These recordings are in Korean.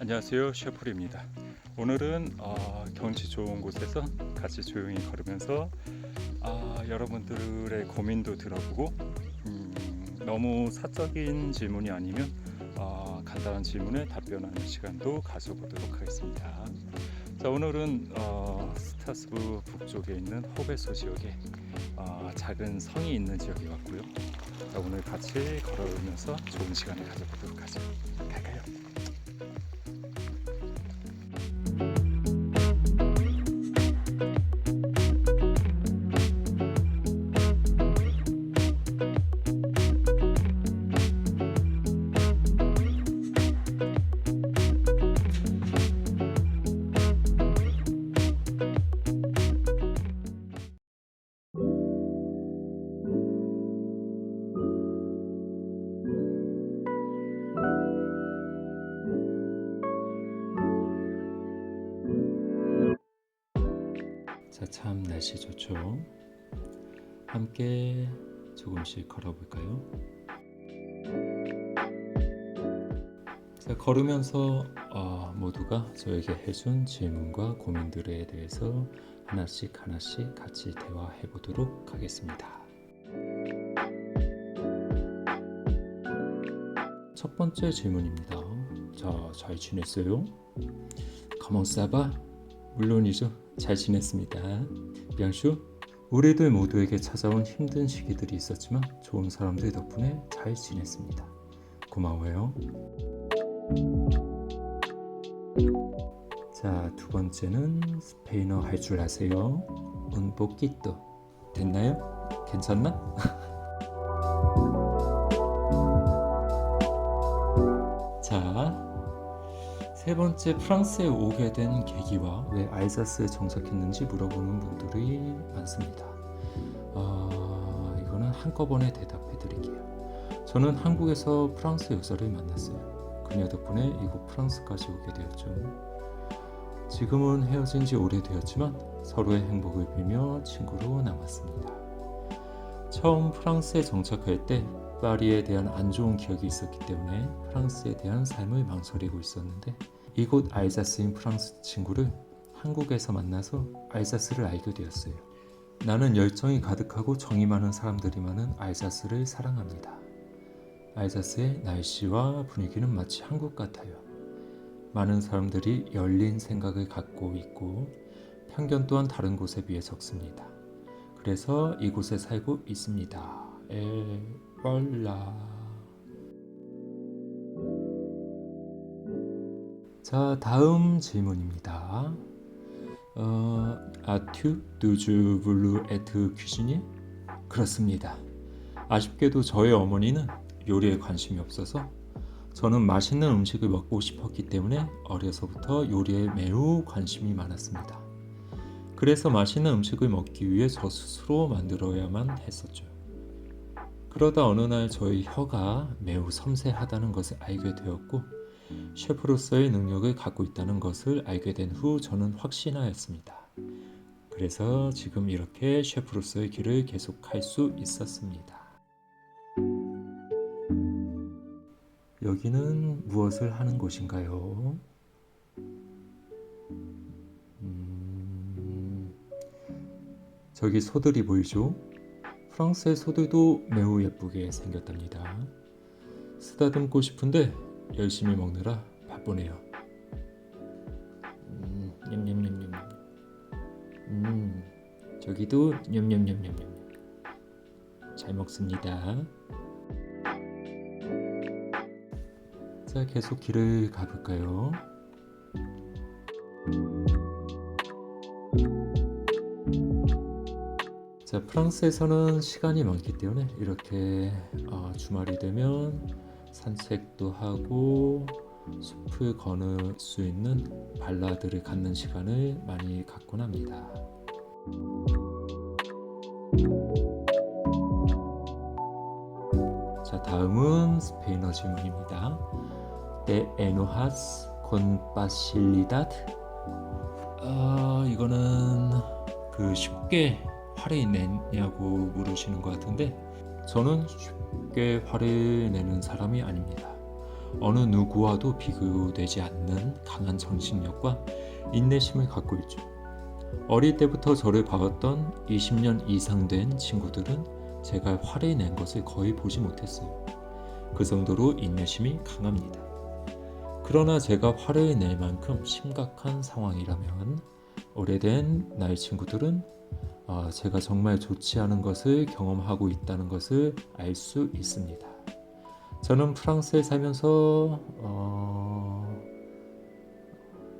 안녕하세요, 셰프입니다. 오늘은 경치 좋은 곳에서 같이 조용히 걸으면서 여러분들의 고민도 들어보고 너무 사적인 질문이 아니면 간단한 질문에 답변하는 시간도 가져보도록 하겠습니다. 자, 오늘은 스트라스부르 북쪽에 있는 호베소 지역에 작은 성이 있는 지역에 왔고요. 자, 오늘 같이 걸으면서 좋은 시간을 가져보도록 하죠. 갈까요? 자, 참 날씨 좋죠. 함께 조금씩 걸어볼까요? 자, 걸으면서 모두가 저에게 해준 질문과 고민들에 대해서 하나씩 같이 대화해 보도록 하겠습니다. 첫 번째 질문입니다. 자, 잘 지냈어요? Comment ça va? 물론이죠. 잘 지냈습니다. bien sûr. 우리들 모두에게 찾아온 힘든 시기들이 있었지만 좋은 사람들 덕분에 잘 지냈습니다. 고마워요. 자, 두 번째는 스페인어 할 줄 아세요? Un poquito. 됐나요? 괜찮나? 자, 세 번째, 프랑스에 오게 된 계기와 왜 알자스에 정착했는지 물어보는 분들이 많습니다. 이거는 한꺼번에 대답해 드릴게요. 저는 한국에서 프랑스 여자를 만났어요. 그녀 덕분에 이곳 프랑스까지 오게 되었죠. 지금은 헤어진 지 오래되었지만 서로의 행복을 빌며 친구로 남았습니다. 처음 프랑스에 정착할 때 파리에 대한 안 좋은 기억이 있었기 때문에 프랑스에 대한 삶을 망설이고 있었는데 이곳 알자스인 프랑스 친구를 한국에서 만나서 알자스를 알게 되었어요. 나는 열정이 가득하고 정이 많은 사람들이 많은 알자스를 사랑합니다. 알자스의 날씨와 분위기는 마치 한국 같아요. 많은 사람들이 열린 생각을 갖고 있고 편견 또한 다른 곳에 비해 적습니다. 그래서 이곳에 살고 있습니다. 엘월라. 자, 다음 질문입니다. As-tu toujours voulu être cuisinier? 그렇습니다. 아쉽게도 저의 어머니는 요리에 관심이 없어서 저는 맛있는 음식을 먹고 싶었기 때문에 어려서부터 요리에 매우 관심이 많았습니다. 그래서 맛있는 음식을 먹기 위해 저 스스로 만들어야만 했었죠. 그러다 어느 날 저의 혀가 매우 섬세하다는 것을 알게 되었고 셰프로서의 능력을 갖고 있다는 것을 알게 된 후 저는 확신하였습니다. 그래서 지금 이렇게 셰프로서의 길을 계속할 수 있었습니다. 여기는 무엇을 하는 곳인가요? 저기 소들이 보이죠? 프랑스의 소들도 매우 예쁘게 생겼답니다. 쓰다듬고 싶은데 열심히 먹느라 바쁘네요. 냠냠냠냠. 저기도 냠냠냠냠냠. 잘 먹습니다. 자, 계속 길을 가볼까요? 자, 프랑스에서는 시간이 많기 때문에 이렇게 주말이 되면 산책도 하고 숲을 걸을 수 있는 발라드를 갖는 시간을 많이 갖곤 합니다. 자, 다음은 스페인어 질문입니다. Te enojas con facilidad? 이거는 쉽게 화를 내냐고 물으시는 것 같은데 저는 쉽게 화를 내는 사람이 아닙니다. 어느 누구와도 비교되지 않는 강한 정신력과 인내심을 갖고 있죠. 어릴 때부터 저를 봐왔던 20년 이상 된 친구들은 제가 화를 낸 것을 거의 보지 못했어요. 그 정도로 인내심이 강합니다. 그러나 제가 화를 낼 만큼 심각한 상황이라면 오래된 나의 친구들은 제가 정말 좋지 않은 것을 경험하고 있다는 것을 알 수 있습니다. 저는 프랑스에 살면서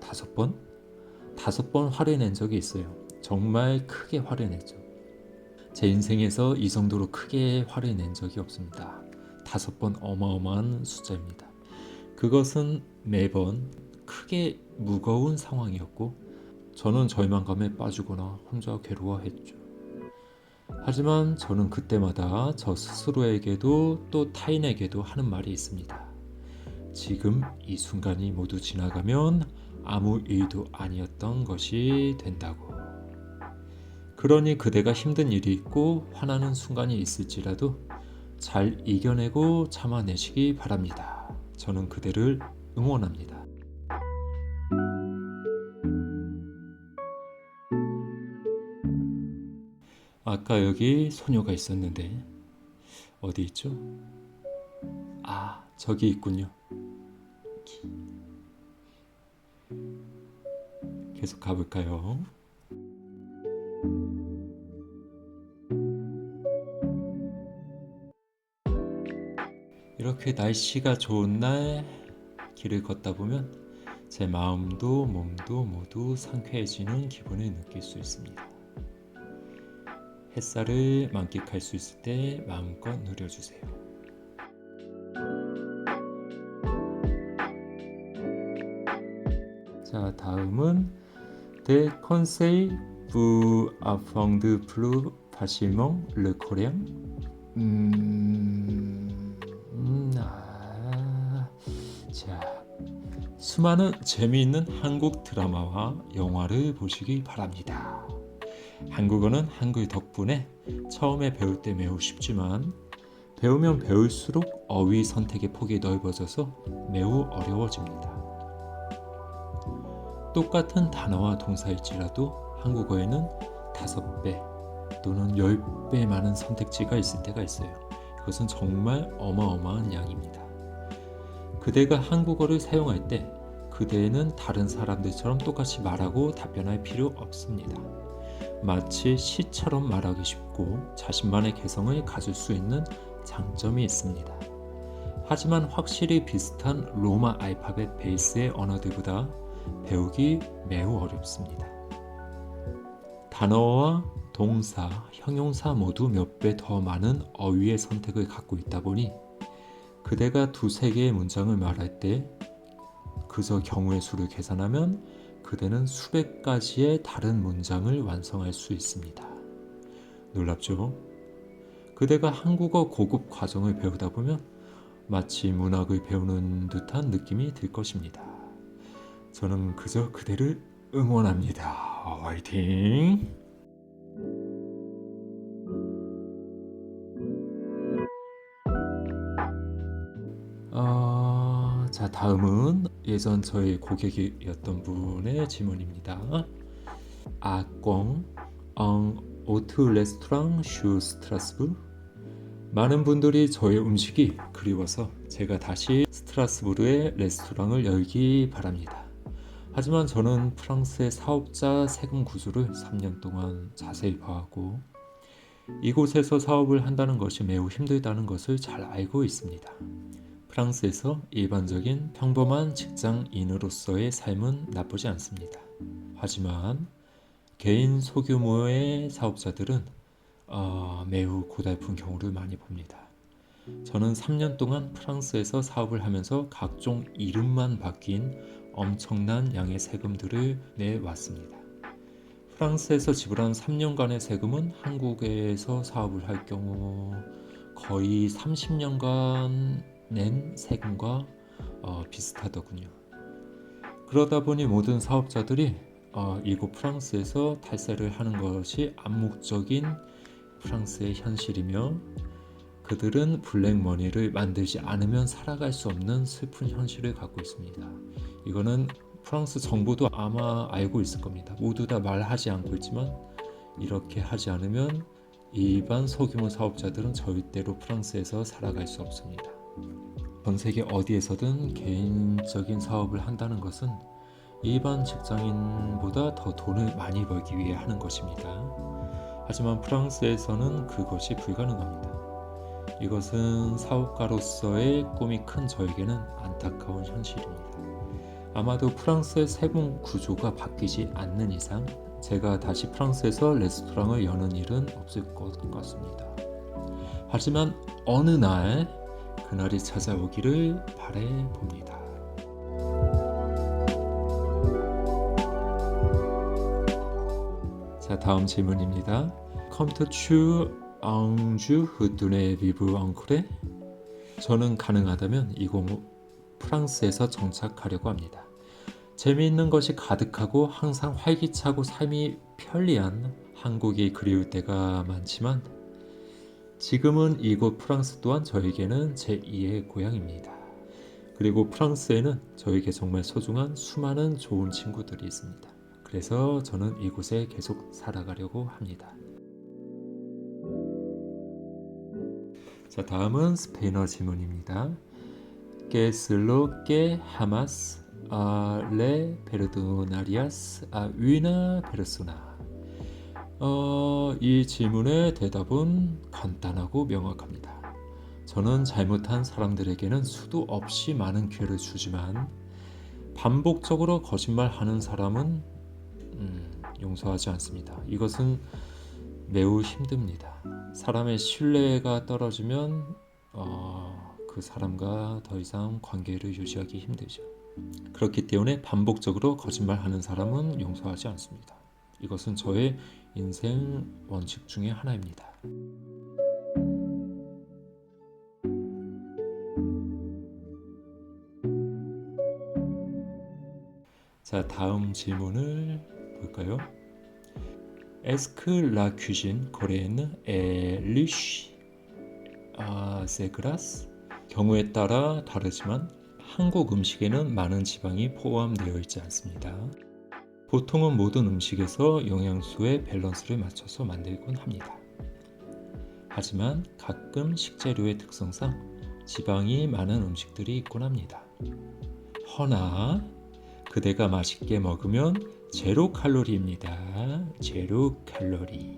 5번 화를 낸 적이 있어요. 정말 크게 화를 냈죠. 제 인생에서 이 정도로 크게 화를 낸 적이 없습니다. 5번 어마어마한 숫자입니다. 그것은 매번 크게 무거운 상황이었고 저는 절망감에 빠지거나 혼자 괴로워했죠. 하지만 저는 그때마다 저 스스로에게도 또 타인에게도 하는 말이 있습니다. 지금 이 순간이 모두 지나가면 아무 일도 아니었던 것이 된다고. 그러니 그대가 힘든 일이 있고 화나는 순간이 있을지라도 잘 이겨내고 참아내시기 바랍니다. 저는 그대를 응원합니다. 아까 여기 소녀가 있었는데 어디 있죠? 저기 있군요. 계속 가볼까요? 이렇게 날씨가 좋은 날 길을 걷다 보면 제 마음도 몸도 모두 상쾌해지는 기분을 느낄 수 있습니다. 햇살을 만끽할 수 있을 때 마음껏 누려주세요. 자, 다음은 Des conseils pour apprendre plus facilement le coréen. 자, 수많은 재미있는 한국 드라마와 영화를 보시기 바랍니다. 한국어는 한글 덕분에 처음에 배울 때 매우 쉽지만 배우면 배울수록 어휘 선택의 폭이 넓어져서 매우 어려워집니다. 똑같은 단어와 동사일지라도 한국어에는 5배 또는 10배 많은 선택지가 있을 때가 있어요. 그것은 정말 어마어마한 양입니다. 그대가 한국어를 사용할 때 그대는 다른 사람들처럼 똑같이 말하고 답변할 필요 없습니다. 마치 시처럼 말하기 쉽고 자신만의 개성을 가질 수 있는 장점이 있습니다. 하지만 확실히 비슷한 로마 알파벳 베이스의 언어들보다 배우기 매우 어렵습니다. 단어와 동사, 형용사 모두 몇 배 더 많은 어휘의 선택을 갖고 있다 보니 그대가 2-3개의 문장을 말할 때 그저 경우의 수를 계산하면 그대는 수백 가지의 다른 문장을 완성할 수 있습니다. 놀랍죠? 그대가 한국어 고급 과정을 배우다 보면 마치 문학을 배우는 듯한 느낌이 들 것입니다. 저는 그저 그대를 응원합니다. 화이팅! 자, 다음은 예전 저의 고객이었던 분의 질문입니다. 아꽁 오트 레스토랑 슈 스트라스부르. 많은 분들이 저의 음식이 그리워서 제가 다시 스트라스부르의 레스토랑을 열기 바랍니다. 하지만 저는 프랑스의 사업자 세금 구조를 3년 동안 자세히 봐왔고 이곳에서 사업을 한다는 것이 매우 힘들다는 것을 잘 알고 있습니다. 프랑스에서 일반적인 평범한 직장인으로서의 삶은 나쁘지 않습니다. 하지만 개인 소규모의 사업자들은 매우 고달픈 경우를 많이 봅니다. 저는 3년 동안 프랑스에서 사업을 하면서 각종 이름만 바뀐 엄청난 양의 세금들을 내왔습니다. 프랑스에서 지불한 3년간의 세금은 한국에서 사업을 할 경우 거의 30년간 낸 세금과 비슷하더군요. 그러다 보니 모든 사업자들이 이곳 프랑스에서 탈세를 하는 것이 암묵적인 프랑스의 현실이며 그들은 블랙머니를 만들지 않으면 살아갈 수 없는 슬픈 현실을 갖고 있습니다. 이거는 프랑스 정부도 아마 알고 있을 겁니다. 모두 다 말하지 않고 있지만 이렇게 하지 않으면 일반 소규모 사업자들은 절대로 프랑스에서 살아갈 수 없습니다. 전 세계 어디에서든 개인적인 사업을 한다는 것은 일반 직장인보다 더 돈을 많이 벌기 위해 하는 것입니다. 하지만 프랑스에서는 그것이 불가능합니다. 이것은 사업가로서의 꿈이 큰 저에게는 안타까운 현실입니다. 아마도 프랑스의 세금 구조가 바뀌지 않는 이상 제가 다시 프랑스에서 레스토랑을 여는 일은 없을 것 같습니다. 하지만 어느 날 그날이 찾아오기를 바라봅니다. 자, 다음 질문입니다. Comptes-tu un jour retourner vivre en Corée? 저는 가능하다면 이곳 프랑스에서 정착하려고 합니다. 재미있는 것이 가득하고 항상 활기차고 삶이 편리한 한국이 그리울 때가 많지만 지금은 이곳 프랑스 또한 저에게는 제2의 고향입니다. 그리고 프랑스에는 저에게 정말 소중한 수많은 좋은 친구들이 있습니다. 그래서 저는 이곳에 계속 살아가려고 합니다. 자, 다음은 스페인어 질문입니다. ¿Qué es lo que jamás le perdonarías a una persona? 이 질문의 대답은 간단하고 명확합니다. 저는 잘못한 사람들에게는 수도 없이 많은 기회를 주지만 반복적으로 거짓말하는 사람은 용서하지 않습니다. 이것은 매우 힘듭니다. 사람의 신뢰가 떨어지면 그 사람과 더 이상 관계를 유지하기 힘들죠. 그렇기 때문에 반복적으로 거짓말하는 사람은 용서하지 않습니다. 이것은 저의 인생 원칙 중에 하나입니다. 자, 다음 질문을 볼까요? Est-ce que la cuisine coréenne est riche à ses grâces? 경우에 따라 다르지만 한국 음식에는 많은 지방이 포함되어 있지 않습니다. 보통은 모든 음식에서 영양소의 밸런스를 맞춰서 만들곤 합니다. 하지만 가끔 식재료의 특성상 지방이 많은 음식들이 있곤 합니다. 허나 그대가 맛있게 먹으면 제로 칼로리입니다. 제로 칼로리.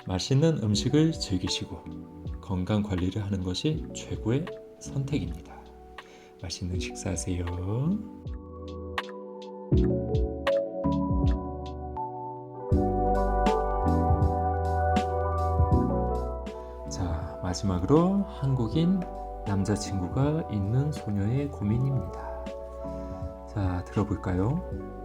맛있는 음식을 즐기시고 건강 관리를 하는 것이 최고의 선택입니다. 맛있는 식사하세요. 자, 마지막으로 한국인 남자친구가 있는 소녀의 고민입니다. 자, 들어볼까요?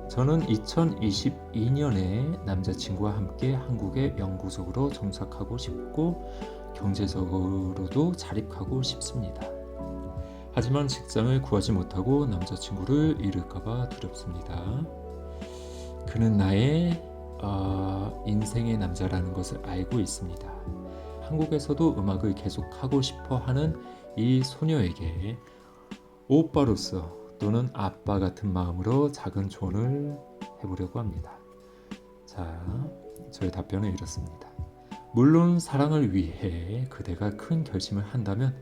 저는 2022년에 남자친구와 함께 한국에 영구적으로 정착하고 싶고 경제적으로도 자립하고 싶습니다. 하지만 직장을 구하지 못하고 남자친구를 잃을까봐 두렵습니다. 그는 나의 인생의 남자라는 것을 알고 있습니다. 한국에서도 음악을 계속하고 싶어 하는 이 소녀에게 오빠로서 또는 아빠 같은 마음으로 작은 조언을 해보려고 합니다. 자, 저의 답변은 이렇습니다. 물론 사랑을 위해 그대가 큰 결심을 한다면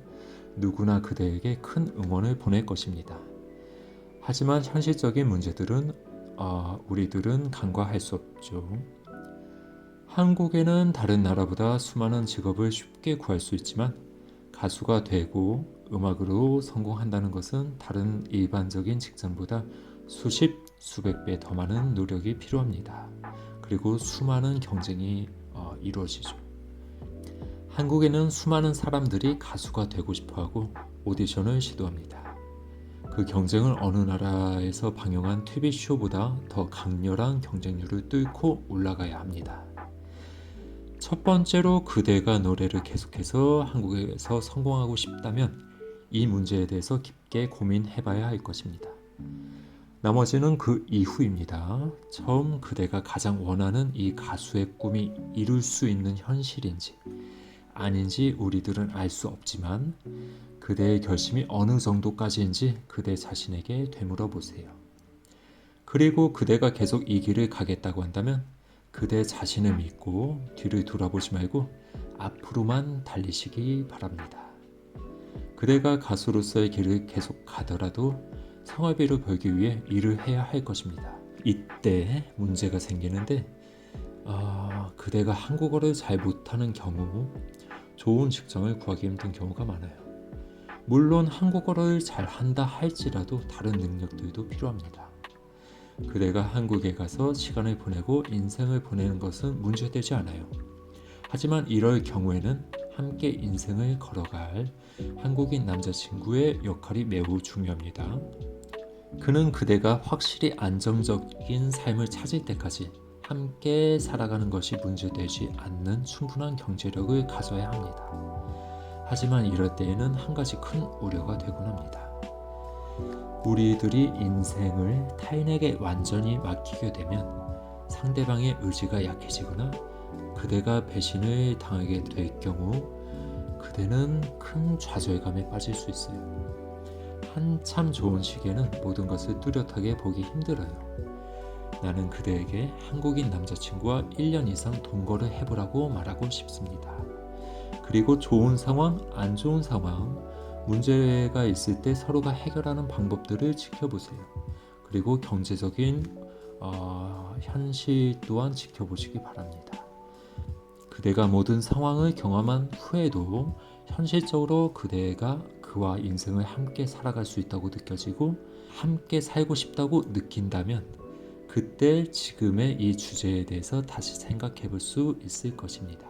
누구나 그대에게 큰 응원을 보낼 것입니다. 하지만 현실적인 문제들은 우리들은 간과할 수 없죠. 한국에는 다른 나라보다 수많은 직업을 쉽게 구할 수 있지만 가수가 되고 음악으로 성공한다는 것은 다른 일반적인 직장보다 수십, 수백 배 더 많은 노력이 필요합니다. 그리고 수많은 경쟁이 이루어지죠. 한국에는 수많은 사람들이 가수가 되고 싶어하고 오디션을 시도합니다. 그 경쟁을 어느 나라에서 방영한 TV쇼보다 더 강렬한 경쟁률을 뚫고 올라가야 합니다. 첫 번째로 그대가 노래를 계속해서 한국에서 성공하고 싶다면 이 문제에 대해서 깊게 고민해봐야 할 것입니다. 나머지는 그 이후입니다. 처음 그대가 가장 원하는 이 가수의 꿈이 이룰 수 있는 현실인지 아닌지 우리들은 알 수 없지만 그대의 결심이 어느 정도까지인지 그대 자신에게 되물어 보세요. 그리고 그대가 계속 이 길을 가겠다고 한다면 그대 자신을 믿고 뒤를 돌아보지 말고 앞으로만 달리시기 바랍니다. 그대가 가수로서의 길을 계속 가더라도 생활비를 벌기 위해 일을 해야 할 것입니다. 이때 문제가 생기는데 그대가 한국어를 잘 못하는 경우 좋은 직장을 구하기 힘든 경우가 많아요. 물론 한국어를 잘 한다 할지라도 다른 능력들도 필요합니다. 그대가 한국에 가서 시간을 보내고 인생을 보내는 것은 문제되지 않아요. 하지만 이럴 경우에는 함께 인생을 걸어갈 한국인 남자친구의 역할이 매우 중요합니다. 그는 그대가 확실히 안정적인 삶을 찾을 때까지 함께 살아가는 것이 문제되지 않는 충분한 경제력을 가져야 합니다. 하지만 이럴 때에는 한 가지 큰 우려가 되곤 합니다. 우리들이 인생을 타인에게 완전히 맡기게 되면 상대방의 의지가 약해지거나 그대가 배신을 당하게 될 경우 그대는 큰 좌절감에 빠질 수 있어요. 한참 좋은 시기에는 모든 것을 뚜렷하게 보기 힘들어요. 나는 그대에게 한국인 남자친구와 1년 이상 동거를 해보라고 말하고 싶습니다. 그리고 좋은 상황, 안 좋은 상황, 문제가 있을 때 서로가 해결하는 방법들을 지켜보세요. 그리고 경제적인 현실 또한 지켜보시기 바랍니다. 그대가 모든 상황을 경험한 후에도 현실적으로 그대가 그와 인생을 함께 살아갈 수 있다고 느껴지고 함께 살고 싶다고 느낀다면 그때 지금의 이 주제에 대해서 다시 생각해 볼 수 있을 것입니다.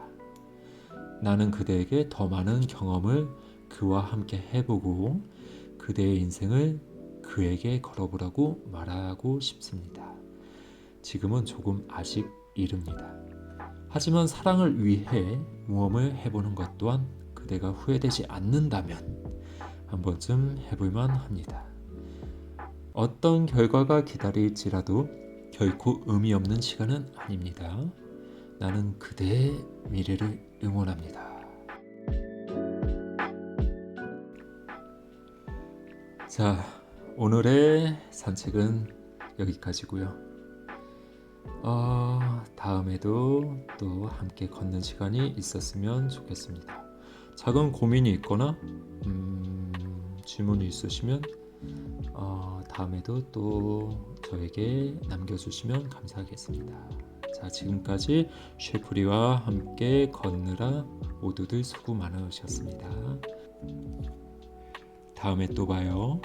나는 그대에게 더 많은 경험을 그와 함께 해보고 그대의 인생을 그에게 걸어보라고 말하고 싶습니다. 지금은 조금 아직 이릅니다. 하지만 사랑을 위해 모험을 해보는 것 또한 그대가 후회되지 않는다면 한 번쯤 해볼만 합니다. 어떤 결과가 기다릴지라도 결코 의미 없는 시간은 아닙니다. 나는 그대의 미래를 응원합니다. 자, 오늘의 산책은 여기까지고요. 다음에도 또 함께 걷는 시간이 있었으면 좋겠습니다. 작은 고민이 있거나 질문이 있으시면 다음에도 또 저에게 남겨주시면 감사하겠습니다. 자, 지금까지 셰프리와 함께 걷느라 모두들 수고 많으셨습니다. 다음에 또 봐요.